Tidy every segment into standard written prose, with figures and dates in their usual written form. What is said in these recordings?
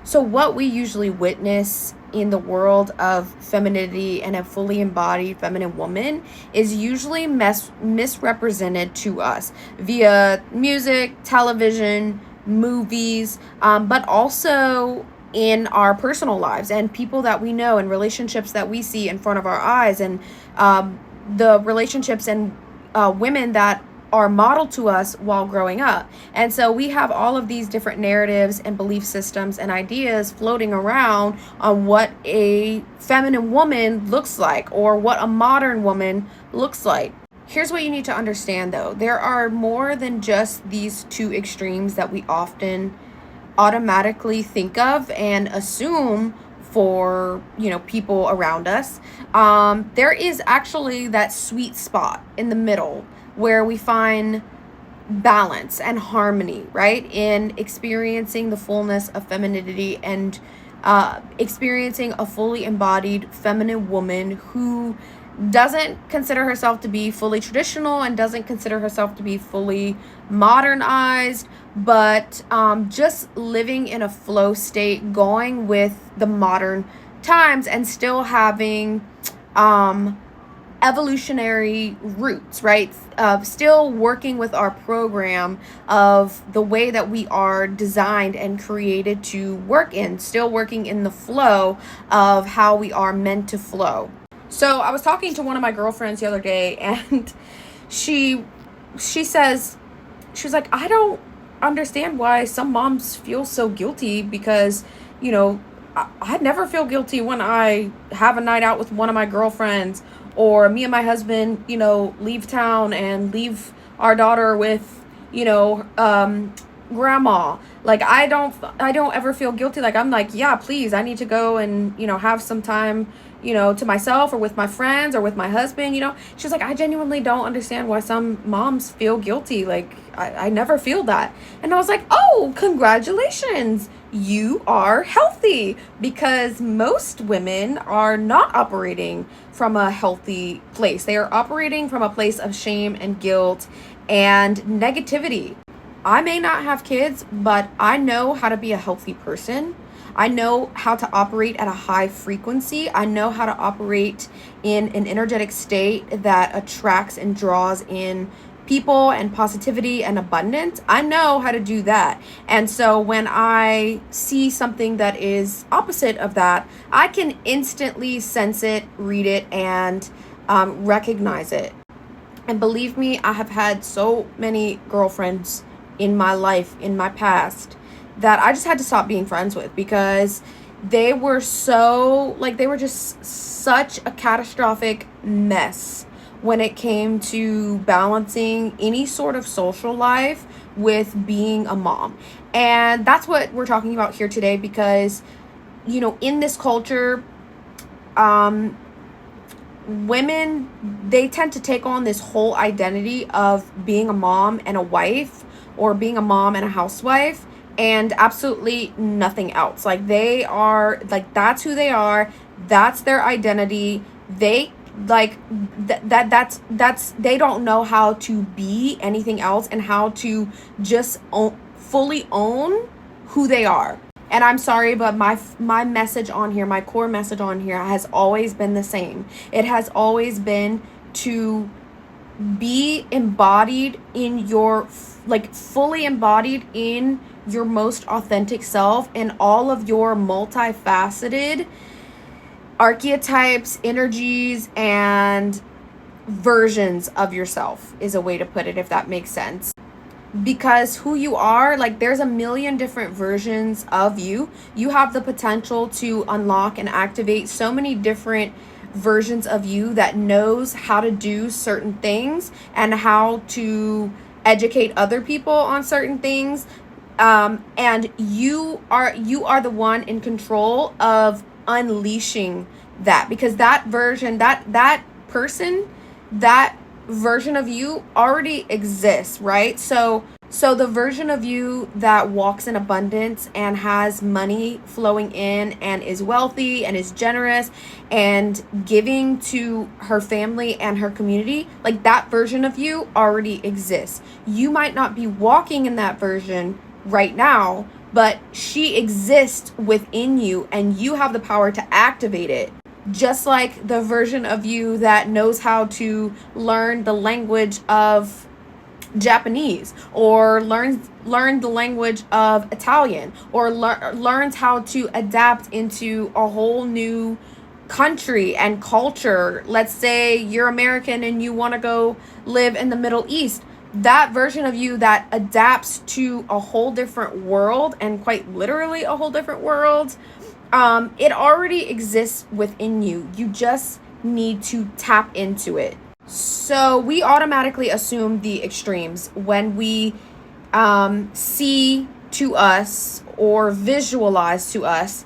So what we usually witness in the world of femininity and a fully embodied feminine woman is usually misrepresented to us via music, television, movies, but also in our personal lives and people that we know and relationships that we see in front of our eyes, and the relationships and women that are modeled to us while growing up. And so we have all of these different narratives and belief systems and ideas floating around on what a feminine woman looks like or what a modern woman looks like. Here's what you need to understand though. There are more than just these two extremes that we often automatically think of and assume for, people around us. There is actually that sweet spot in the middle where we find balance and harmony, right? In experiencing the fullness of femininity and experiencing a fully embodied feminine woman who doesn't consider herself to be fully traditional and doesn't consider herself to be fully modernized, but just living in a flow state, going with the modern times and still having evolutionary roots, right? Still working with our program of the way that we are designed and created to work in, still working in the flow of how we are meant to flow. So I was talking to one of my girlfriends the other day, and she says, she was like, I don't understand why some moms feel so guilty because, I never feel guilty when I have a night out with one of my girlfriends, or me and my husband, leave town and leave our daughter with, grandma. Like, I don't ever feel guilty. Like, I'm like, yeah, please, I need to go and, have some time, to myself or with my friends or with my husband, She's like, I genuinely don't understand why some moms feel guilty. Like, I never feel that. And I was like, oh, congratulations. You are healthy, because most women are not operating from a healthy place. They are operating from a place of shame and guilt and negativity. I may not have kids, but I know how to be a healthy person. I know how to operate at a high frequency. I know how to operate in an energetic state that attracts and draws in people and positivity and abundance. I know how to do that. And so when I see something that is opposite of that, I can instantly sense it, read it, and recognize it. And believe me, I have had so many girlfriends in my life, in my past, that I just had to stop being friends with, because they were they were just such a catastrophic mess when it came to balancing any sort of social life with being a mom. And that's what we're talking about here today, because, in this culture, women, they tend to take on this whole identity of being a mom and a wife, or being a mom and a housewife, and absolutely nothing else. Like, they are, like, that's who they are. That's their identity. They that's they don't know how to be anything else and how to just fully own who they are. And I'm sorry, but my message on here, my core message on here has always been the same. It has always been to be embodied in your, fully embodied in your most authentic self, and all of your multifaceted archetypes, energies, and versions of yourself is a way to put it, if that makes sense. Because who you are, there's a million different versions of you. You have the potential to unlock and activate so many different versions of you that knows how to do certain things and how to educate other people on certain things. And you are the one in control of unleashing that, because that version, that person, that version of you already exists, right? So the version of you that walks in abundance and has money flowing in and is wealthy and is generous and giving to her family and her community, that version of you already exists. You might not be walking in that version right now, but she exists within you and you have the power to activate it. Just like the version of you that knows how to learn the language of Japanese, or learn the language of Italian, or learns how to adapt into a whole new country and culture. Let's say you're American and you want to go live in the Middle East. That version of you that adapts to a whole different world, and quite literally a whole different world, it already exists within you. You just need to tap into it. So we automatically assume the extremes when we see to us or visualize to us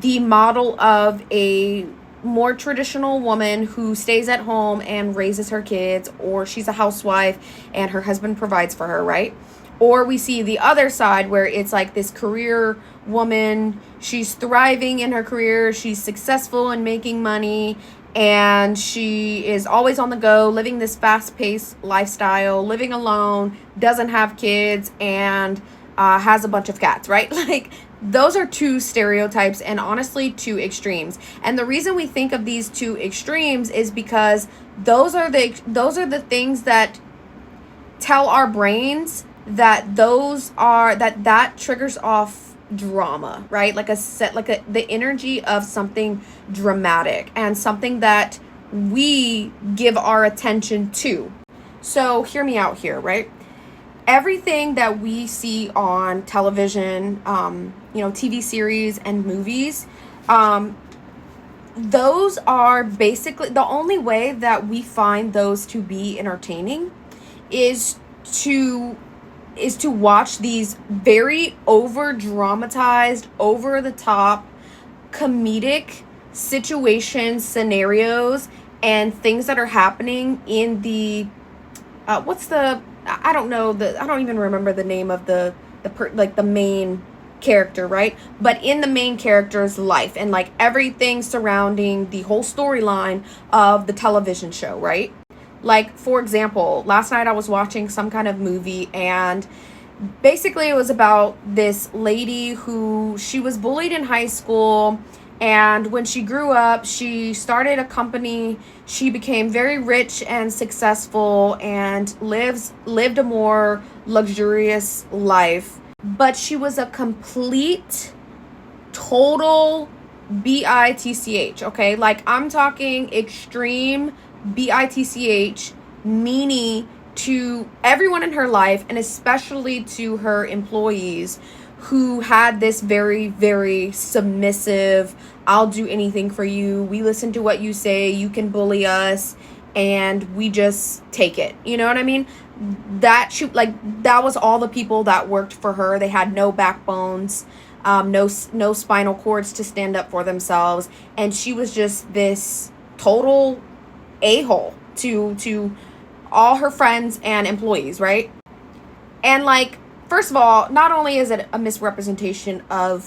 the model of a more traditional woman who stays at home and raises her kids, or she's a housewife and her husband provides for her, right? Or we see the other side where it's like this career woman, she's thriving in her career, she's successful in making money, and she is always on the go, living this fast-paced lifestyle, living alone, doesn't have kids, and has a bunch of cats, right? Like, those are two stereotypes, and honestly, two extremes. And the reason we think of these two extremes is because those are the things that tell our brains that that triggers off drama, right? The energy of something dramatic and something that we give our attention to. So hear me out here, right? Everything that we see on television, TV series and movies, those are basically the only way that we find those to be entertaining is to watch these very over dramatized, over the top, comedic situations, scenarios, and things that are happening in the I don't even remember the name of the main character, right? But in the main character's life, and like everything surrounding the whole storyline of the television show, right? Like, for example, last night I was watching some kind of movie, and basically it was about this lady who, she was bullied in high school, and when she grew up, she started a company. She became very rich and successful and lived a more luxurious life. But she was a complete, total bitch, okay? Like, I'm talking extreme bitch, meanie to everyone in her life, and especially to her employees, who had this very, very submissive, I'll do anything for you, we listen to what you say, you can bully us, and we just take it. You know what I mean? That was all the people that worked for her. They had no backbones, no spinal cords to stand up for themselves, and she was just this total a-hole to all her friends and employees, right? And like, first of all, not only is it a misrepresentation of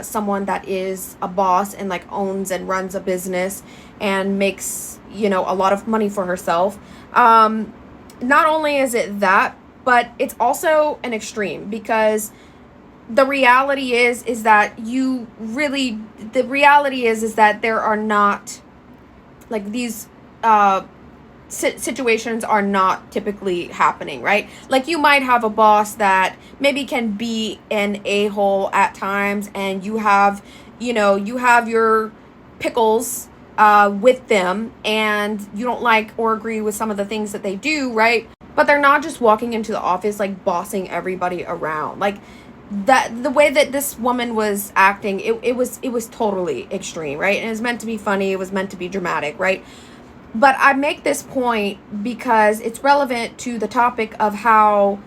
someone that is a boss and like owns and runs a business and makes, a lot of money for herself, not only is it that, but it's also an extreme, because the reality is that there are not, like, these situations are not typically happening, right? Like, you might have a boss that maybe can be an a-hole at times, and you have your pickles with them, and you don't like or agree with some of the things that they do, right? But they're not just walking into the office like bossing everybody around. Like, that the way that this woman was acting, it was totally extreme, right? And it was meant to be funny, it was meant to be dramatic, right? But I make this point because it's relevant to the topic of how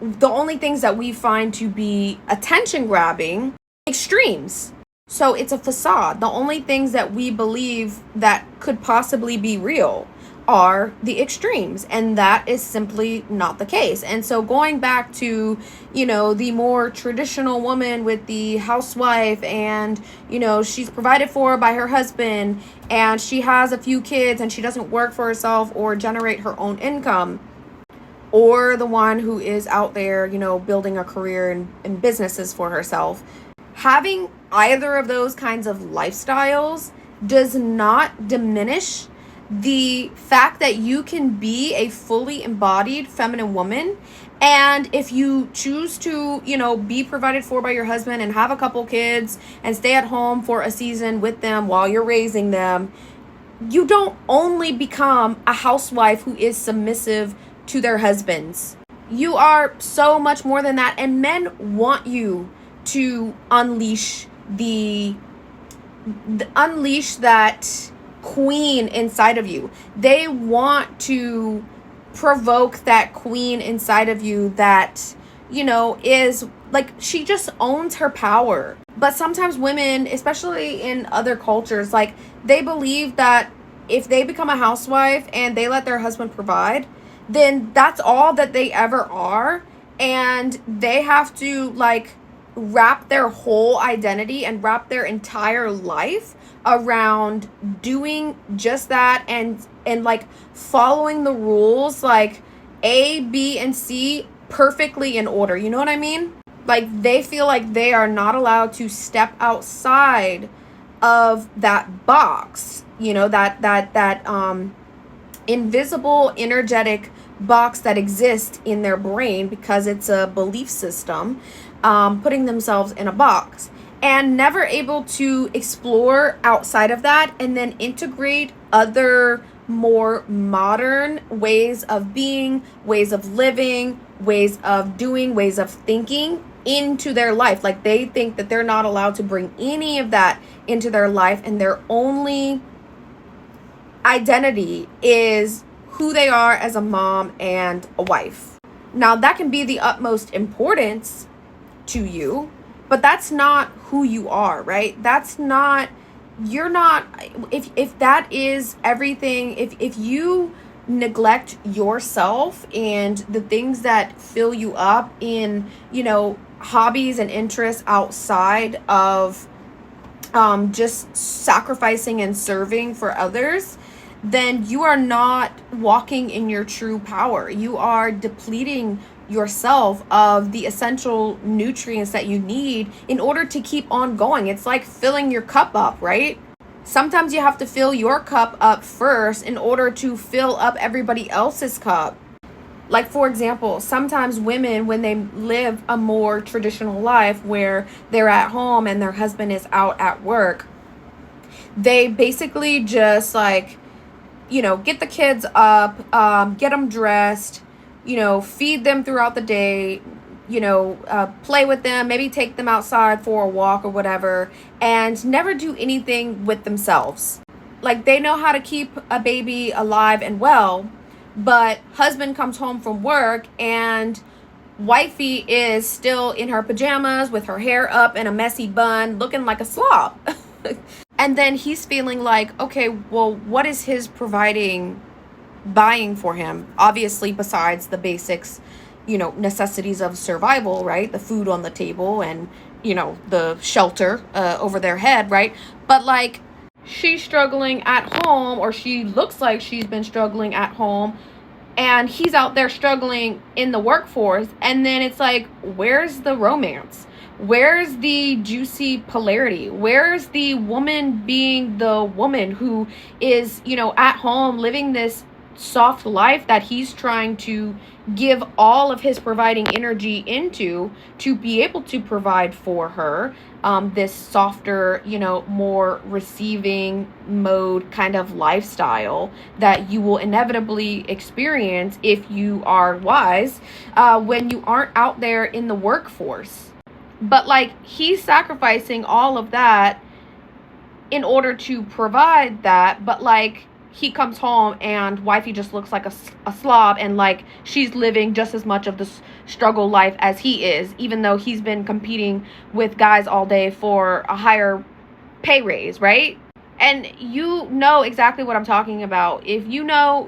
the only things that we find to be attention grabbing, extremes. So it's a facade. The only things that we believe that could possibly be real are the extremes, and that is simply not the case. And so going back to, the more traditional woman with the housewife, and, she's provided for by her husband, and she has a few kids, and she doesn't work for herself or generate her own income. or the one who is out there, building a career and businesses for herself. Having either of those kinds of lifestyles does not diminish the fact that you can be a fully embodied feminine woman. And if you choose to, be provided for by your husband and have a couple kids and stay at home for a season with them while you're raising them, you don't only become a housewife who is submissive to their husbands. You are so much more than that. And men want you to unleash unleash that queen inside of you. They want to provoke that queen inside of you that, is like, she just owns her power. But sometimes women, especially in other cultures, like, they believe that if they become a housewife and they let their husband provide, then that's all that they ever are. And they have to, like, wrap their whole identity and wrap their entire life around doing just that, and like following the rules, like A, B, and C perfectly in order. You know what I mean? Like, they feel like they are not allowed to step outside of that box, that invisible energetic box that exists in their brain, because it's a belief system, putting themselves in a box, and never able to explore outside of that and then integrate other more modern ways of being, ways of living, ways of doing, ways of thinking into their life. Like, they think that they're not allowed to bring any of that into their life, and their only identity is who they are as a mom and a wife. Now, that can be the utmost importance to you, but that's not who you are, right? That's not, you're not, if that is everything, if you neglect yourself and the things that fill you up in, hobbies and interests outside of just sacrificing and serving for others, then you are not walking in your true power. You are depleting yourself of the essential nutrients that you need in order to keep on going. It's like filling your cup up, right? Sometimes you have to fill your cup up first in order to fill up everybody else's cup. Like, for example, sometimes women, when they live a more traditional life where they're at home and their husband is out at work, they basically just like, get the kids up, get them dressed, feed them throughout the day, play with them, maybe take them outside for a walk or whatever, and never do anything with themselves. Like, they know how to keep a baby alive and well, but husband comes home from work and wifey is still in her pajamas with her hair up in a messy bun, looking like a slob. And then he's feeling like, okay, well, what is his buying for him? Obviously, besides the basics, necessities of survival, right? The food on the table and, the shelter over their head, right? But like, she's struggling at home, or she looks like she's been struggling at home, and he's out there struggling in the workforce. And then it's like, where's the romance? Where's the juicy polarity? Where's the woman being the woman who is, at home living this soft life that he's trying to give all of his providing energy into to be able to provide for her, this softer, more receiving mode kind of lifestyle that you will inevitably experience if you are wise, when you aren't out there in the workforce. But like, he's sacrificing all of that in order to provide that, but like, he comes home and wifey just looks like a slob, and like, she's living just as much of the struggle life as he is, even though he's been competing with guys all day for a higher pay raise, right? And you know exactly what I'm talking about. If you know,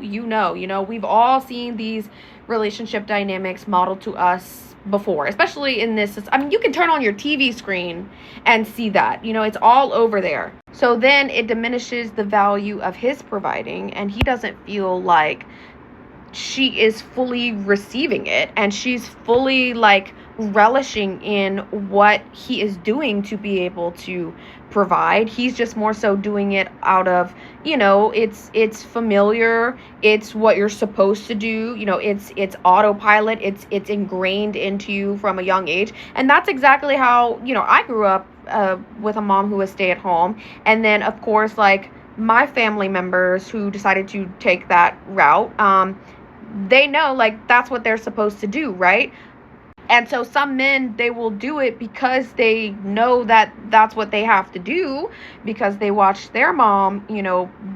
we've all seen these relationship dynamics modeled to us before, especially in this. I mean, you can turn on your TV screen and see that, it's all over there. So then it diminishes the value of his providing, and he doesn't feel like she is fully receiving it, and she's fully like relishing in what he is doing to be able to provide. He's just more so doing it out of, it's familiar, it's what you're supposed to do, it's autopilot, it's ingrained into you from a young age. And that's exactly how, I grew up with a mom who was stay at home. And then of course, like, my family members who decided to take that route, they know, like, that's what they're supposed to do, right? And so some men, they will do it because they know that that's what they have to do, because they watched their mom,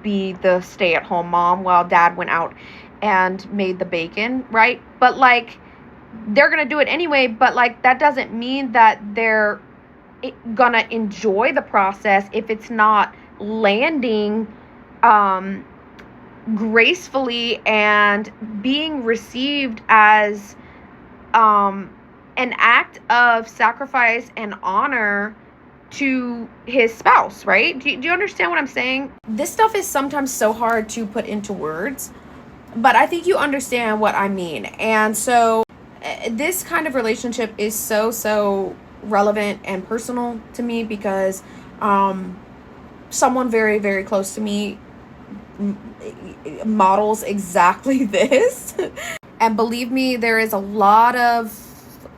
be the stay-at-home mom while dad went out and made the bacon, right? But like, they're gonna do it anyway. But like, that doesn't mean that they're gonna enjoy the process if it's not landing gracefully and being received as an act of sacrifice and honor to his spouse, right? Do you understand what I'm saying? This stuff is sometimes so hard to put into words, but I think you understand what I mean. And so this kind of relationship is so relevant and personal to me, because someone very, very close to me models exactly this. And believe me, there is a lot of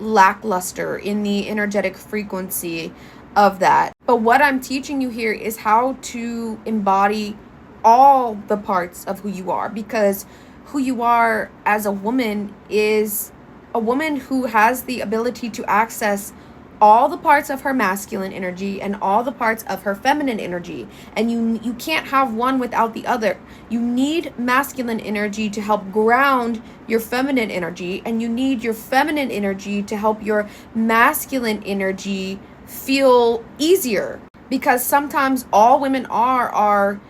lackluster in the energetic frequency of that. But what I'm teaching you here is how to embody all the parts of who you are, because who you are as a woman is a woman who has the ability to access all the parts of her masculine energy and all the parts of her feminine energy. And you can't have one without the other. You need masculine energy to help ground your feminine energy, and you need your feminine energy to help your masculine energy feel easier. Because sometimes all women are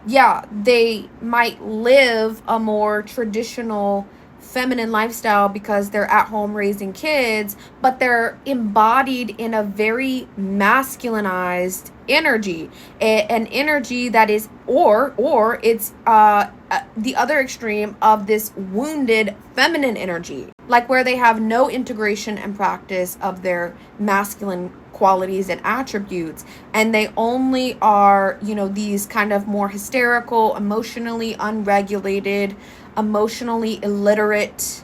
they might live a more traditional feminine lifestyle because they're at home raising kids, but they're embodied in a very masculinized energy, an energy that is, or it's the other extreme of this wounded feminine energy, like where they have no integration and practice of their masculine qualities and attributes, and they only are, these kind of more hysterical, emotionally unregulated, emotionally illiterate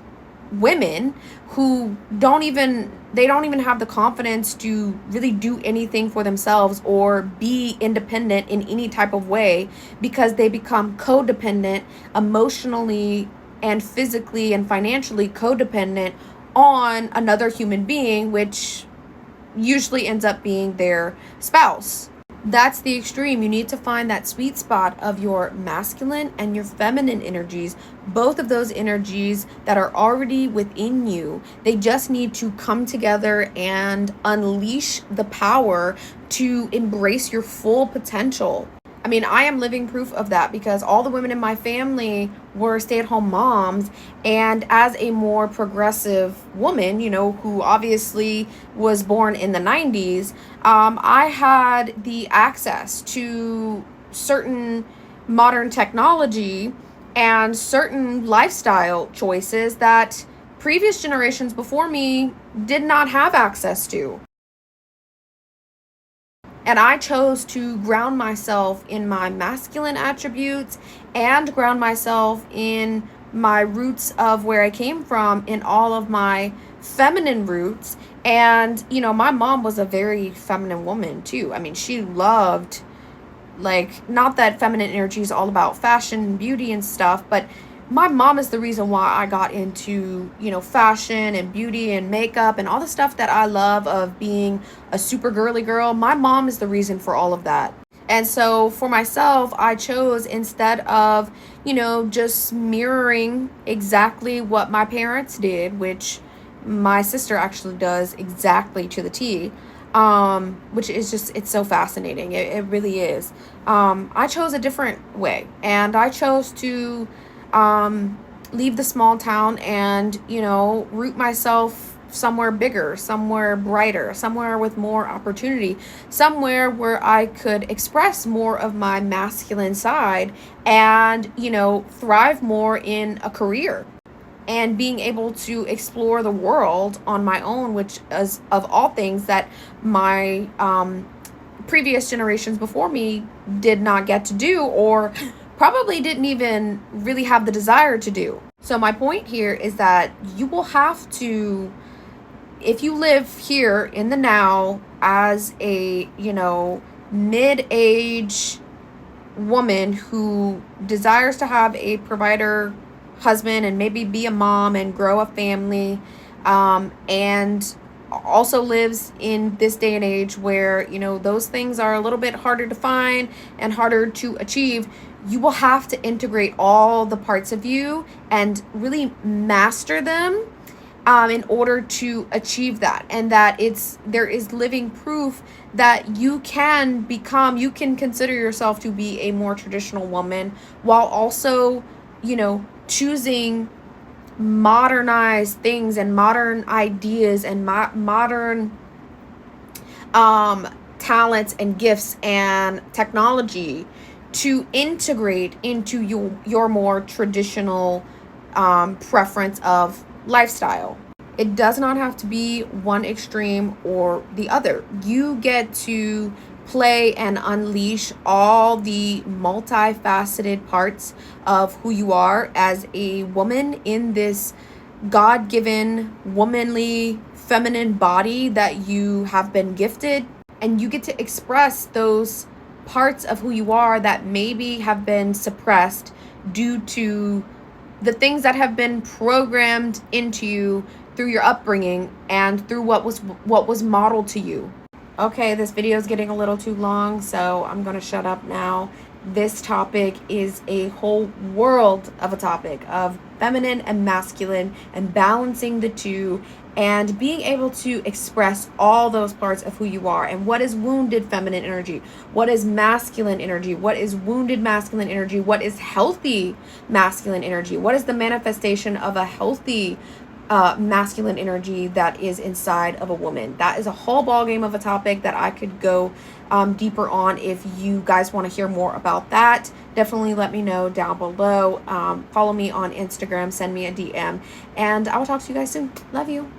women who don't even have the confidence to really do anything for themselves or be independent in any type of way, because they become codependent, emotionally and physically and financially codependent on another human being, which usually ends up being their spouse. That's the extreme. You need to find that sweet spot of your masculine and your feminine energies, both of those energies that are already within you. They just need to come together and unleash the power to embrace your full potential. I mean, I am living proof of that, because all the women in my family were stay-at-home moms. And as a more progressive woman, who obviously was born in the 90s, I had the access to certain modern technology and certain lifestyle choices that previous generations before me did not have access to. And I chose to ground myself in my masculine attributes and ground myself in my roots of where I came from, in all of my feminine roots. And, my mom was a very feminine woman too. I mean, she loved, like, not that feminine energy is all about fashion and beauty and stuff, but my mom is the reason why I got into, fashion and beauty and makeup and all the stuff that I love of being a super girly girl. My mom is the reason for all of that. And so for myself, I chose, instead of, just mirroring exactly what my parents did, which my sister actually does exactly to the T, which is just, it's so fascinating. It really is. I chose a different way, and I chose to leave the small town and, root myself somewhere bigger, somewhere brighter, somewhere with more opportunity, somewhere where I could express more of my masculine side and, thrive more in a career and being able to explore the world on my own, which is, of all things, that my previous generations before me did not get to do, or probably didn't even really have the desire to do. So my point here is that you will have to, if you live here in the now as a, mid-age woman who desires to have a provider husband and maybe be a mom and grow a family, and also lives in this day and age where, those things are a little bit harder to find and harder to achieve, you will have to integrate all the parts of you and really master them in order to achieve that. And that there is living proof that you can consider yourself to be a more traditional woman while also, choosing modernized things and modern ideas and modern talents and gifts and technology to integrate into your more traditional preference of lifestyle. It does not have to be one extreme or the other. You get to play and unleash all the multifaceted parts of who you are as a woman in this God-given, womanly, feminine body that you have been gifted. And you get to express those parts of who you are that maybe have been suppressed due to the things that have been programmed into you through your upbringing and through what was modeled to you. Okay, this video is getting a little too long, so I'm going to shut up now. This topic is a whole world of a topic of feminine and masculine and balancing the two and being able to express all those parts of who you are and what is wounded feminine energy, what is masculine energy, what is wounded masculine energy, what is healthy masculine energy, what is the manifestation of a healthy masculine energy that is inside of a woman. That is a whole ballgame of a topic that I could go deeper on. If you guys want to hear more about that, definitely let me know down below. Follow me on Instagram, send me a DM, and I will talk to you guys soon. Love you.